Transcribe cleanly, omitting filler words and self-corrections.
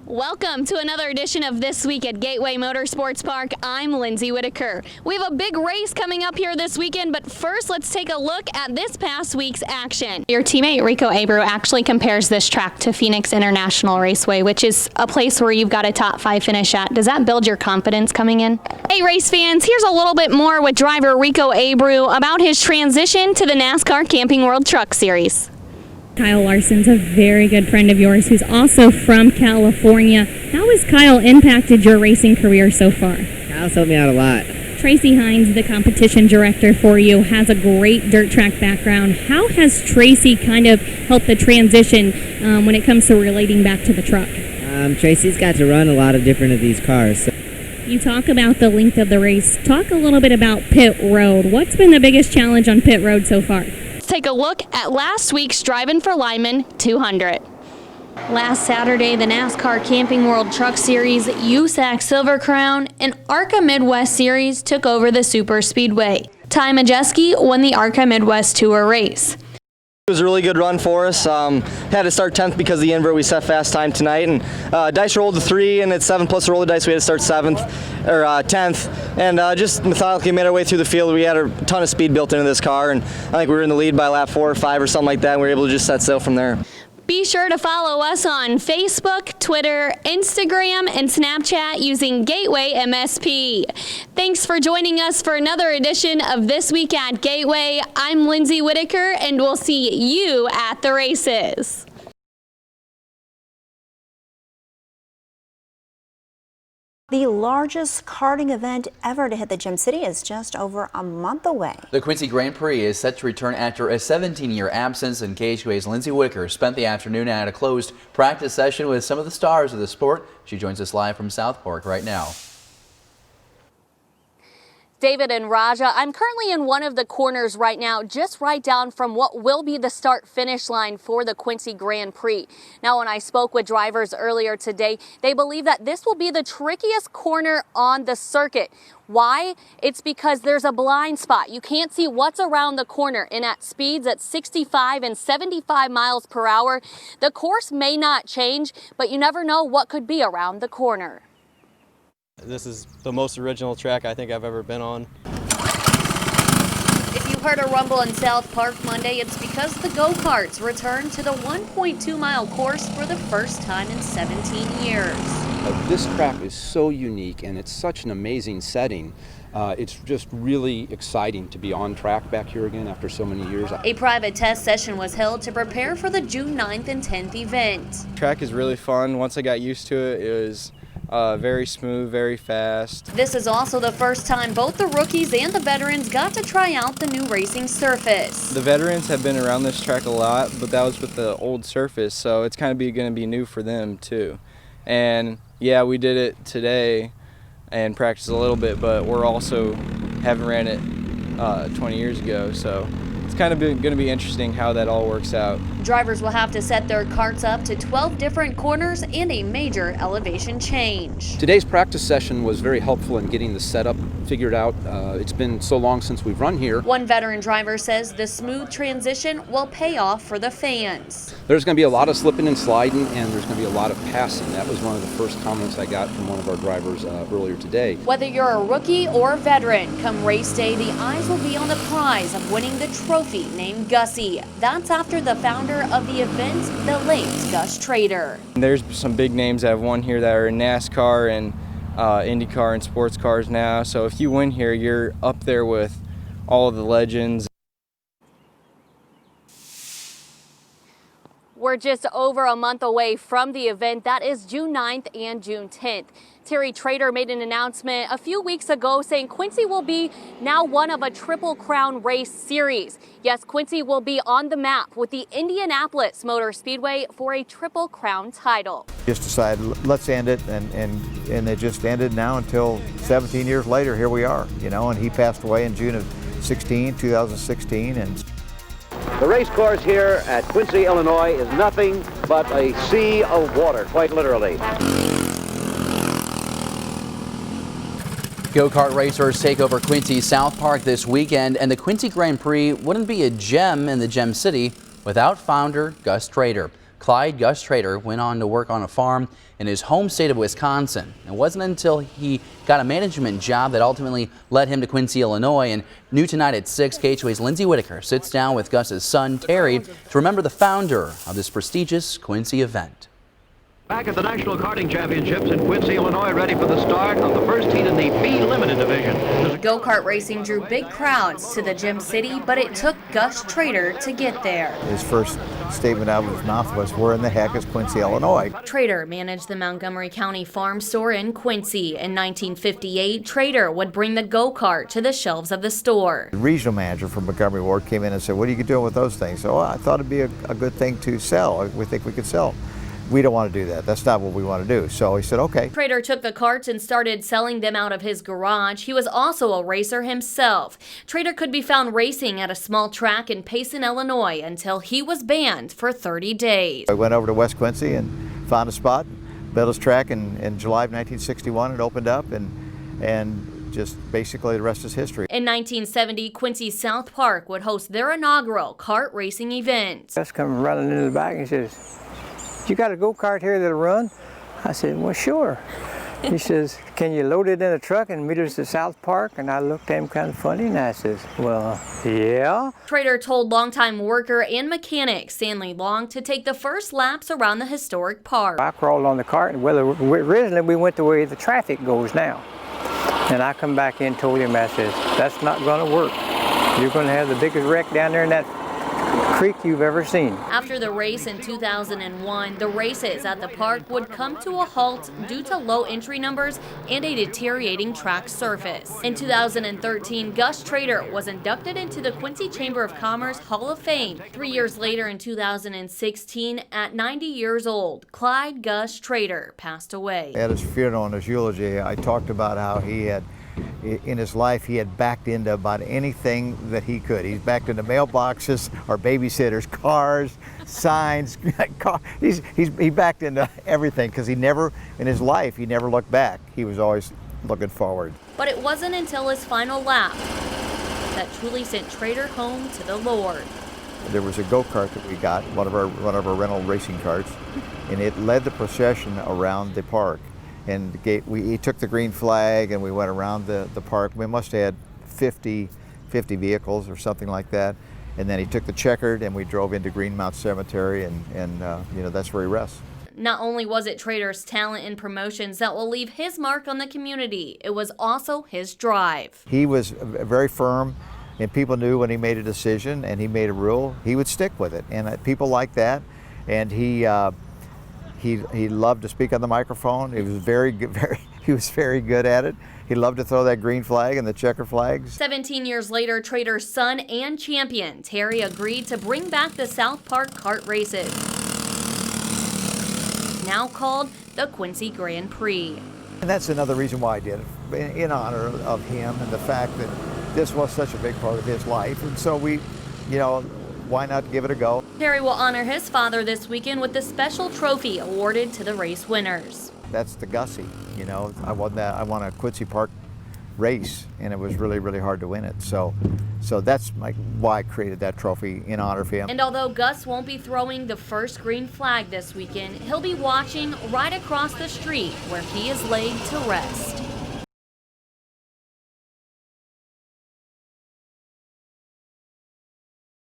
Welcome to another edition of This Week at Gateway Motorsports Park. I'm Lynsey Whitaker. We have a big race coming up here this weekend, but first let's take a look at this past week's action. Your teammate Rico Abreu actually compares this track to Phoenix International Raceway, which is a place where you've got a top 5 finish at. Does that build your confidence coming in? Hey race fans, here's a little bit more with driver Rico Abreu about his transition to the NASCAR Camping World Truck Series. Kyle Larson's a very good friend of yours who's also from California. How has Kyle impacted your racing career so far? Kyle's helped me out a lot. Tracy Hines, the competition director for you, has a great dirt track background. How has Tracy kind of helped the transition when it comes to relating back to the truck? Tracy's got to run a lot of different of these cars. So. You talk about the length of the race. Talk a little bit about pit road. What's been the biggest challenge on pit road so far? Take a look at last week's Driving for Lyman 200. Last Saturday, the NASCAR Camping World Truck Series, USAC Silver Crown, and ARCA Midwest Series took over the Super Speedway. Ty Majeski won the ARCA Midwest Tour race. It was a really good run for us. Had to start 10th because of the invert. We set fast time tonight, and dice rolled to 3, and at 7 plus the roller dice, we had to start 10th, and just methodically made our way through the field. We had a ton of speed built into this car, and I think we were in the lead by lap 4 or 5 or something like that, and we were able to just set sail from there. Be sure to follow us on Facebook, Twitter, Instagram, and Snapchat using Gateway MSP. Thanks for joining us for another edition of This Week at Gateway. I'm Lynsey Whitaker, and we'll see you at the races. The largest karting event ever to hit the Gem City is just over a month away. The Quincy Grand Prix is set to return after a 17-year absence, and KHQA's Lynsey Whitaker spent the afternoon at a closed practice session with some of the stars of the sport. She joins us live from South Park right now. David and Raja, I'm currently in one of the corners right now, just right down from what will be the start-finish line for the Quincy Grand Prix. Now, when I spoke with drivers earlier today, they believe that this will be the trickiest corner on the circuit. Why? It's because there's a blind spot. You can't see what's around the corner, and at speeds at 65 and 75 miles per hour, the course may not change, but you never know what could be around the corner. This is the most original track I think I've ever been on. If you heard a rumble in South Park Monday, it's because the go-karts returned to the 1.2-mile course for the first time in 17 years. This track is so unique, and it's such an amazing setting. It's just really exciting to be on track back here again after so many years. A private test session was held to prepare for the June 9th and 10th event. The track is really fun. Once I got used to it, it was very smooth, very fast. This is also the first time both the rookies and the veterans got to try out the new racing surface. The veterans have been around this track a lot, but that was with the old surface, so it's kind of going to be new for them too. And yeah, we did it today and practiced a little bit, but we're also haven't ran it 20 years ago, so it's kind of going to be interesting how that all works out. Drivers will have to set their karts up to 12 different corners and a major elevation change. Today's practice session was very helpful in getting the setup figured out. It's been so long since we've run here. One veteran driver says the smooth transition will pay off for the fans. There's going to be a lot of slipping and sliding, and there's going to be a lot of passing. That was one of the first comments I got from one of our drivers earlier today. Whether you're a rookie or a veteran, come race day, the eyes will be on the prize of winning the trophy named Gussie. That's after the founder of the event, the late Gus Trader. There's some big names that have won here that are in NASCAR and IndyCar and sports cars now. So if you win here, you're up there with all of the legends. We're just over a month away from the event. That is June 9th and June 10th. Terry Trader made an announcement a few weeks ago saying Quincy will be now one of a Triple Crown race series. Yes, Quincy will be on the map with the Indianapolis Motor Speedway for a Triple Crown title. Just decided, let's end it, and it just ended now until 17 years later, here we are, you know, and he passed away in June of 2016. And the race course here at Quincy, Illinois is nothing but a sea of water, quite literally. Go-kart racers take over Quincy South Park this weekend, and the Quincy Grand Prix wouldn't be a gem in the Gem City without founder Gus Trader. Clyde Gus Trader went on to work on a farm in his home state of Wisconsin. It wasn't until he got a management job that ultimately led him to Quincy, Illinois. And new tonight at 6, KHOA's Lynsey Whitaker sits down with Gus's son, Terry, to remember the founder of this prestigious Quincy event. Back at the National Karting Championships in Quincy, Illinois, ready for the start of the first heat in the B Limited division. Go-kart racing drew big crowds to the Gem City, but it took Gus Trader to get there. His first statement out of his mouth was, "Where in the heck is Quincy, Illinois?" Trader managed the Montgomery County Farm Store in Quincy. In 1958, Trader would bring the go-kart to the shelves of the store. The regional manager from Montgomery Ward came in and said, "What are you doing with those things?" So I thought it'd be a good thing to sell. We think we could sell. We don't want to do that. That's not what we want to do. So he said, okay. Trader took the carts and started selling them out of his garage. He was also a racer himself. Trader could be found racing at a small track in Payson, Illinois, until he was banned for 30 days. I went over to West Quincy and found a spot, built his track in July of 1961. It opened up and just basically the rest is history. In 1970, Quincy South Park would host their inaugural kart racing event. Gus come running into the back and he says, "You got a go-kart here that'll run?" I said, "Well, sure." He says, "Can you load it in a truck and meet us to South Park?" And I looked at him kind of funny and I says, "Well, yeah." Trader told longtime worker and mechanic Stanley Long to take the first laps around the historic park. I crawled on the cart and well, originally we went the way the traffic goes now. And I come back in and told him, I says, "That's not going to work. You're going to have the biggest wreck down there in that creek you've ever seen." After the race in 2001, the races at the park would come to a halt due to low entry numbers and a deteriorating track surface. In 2013, Gus Trader was inducted into the Quincy Chamber of Commerce Hall of Fame. 3 years later, in 2016, at 90 years old, Clyde Gus Trader passed away. At his funeral and his eulogy, I talked about how he had, in his life, he had backed into about anything that he could. He's backed into mailboxes, or babysitters, cars, signs. He backed into everything because he never, in his life, he never looked back. He was always looking forward. But it wasn't until his final lap that truly sent Trader home to the Lord. There was a go-kart that we got, one of our rental racing carts, and it led the procession around the park. And he took the green flag and we went around the park. We must have had 50 vehicles or something like that. And then he took the checkered and we drove into Greenmount Cemetery and you know, that's where he rests. Not only was it Trader's talent and promotions that will leave his mark on the community, it was also his drive. He was very firm and people knew when he made a decision and he made a rule, he would stick with it. And people like that. And he loved to speak on the microphone. He was very good at it. He loved to throw that green flag and the checker flags. 17 years later, Trader's son and champion, Terry, agreed to bring back the South Park kart races, now called the Quincy Grand Prix. And that's another reason why I did it, in honor of him and the fact that this was such a big part of his life. And so we, you know, why not give it a go? Terry will honor his father this weekend with the special trophy awarded to the race winners. That's the Gussie, you know. I won a Quincy Park race, and it was really, really hard to win it. So that's why I created that trophy in honor of him. And although Gus won't be throwing the first green flag this weekend, he'll be watching right across the street where he is laid to rest.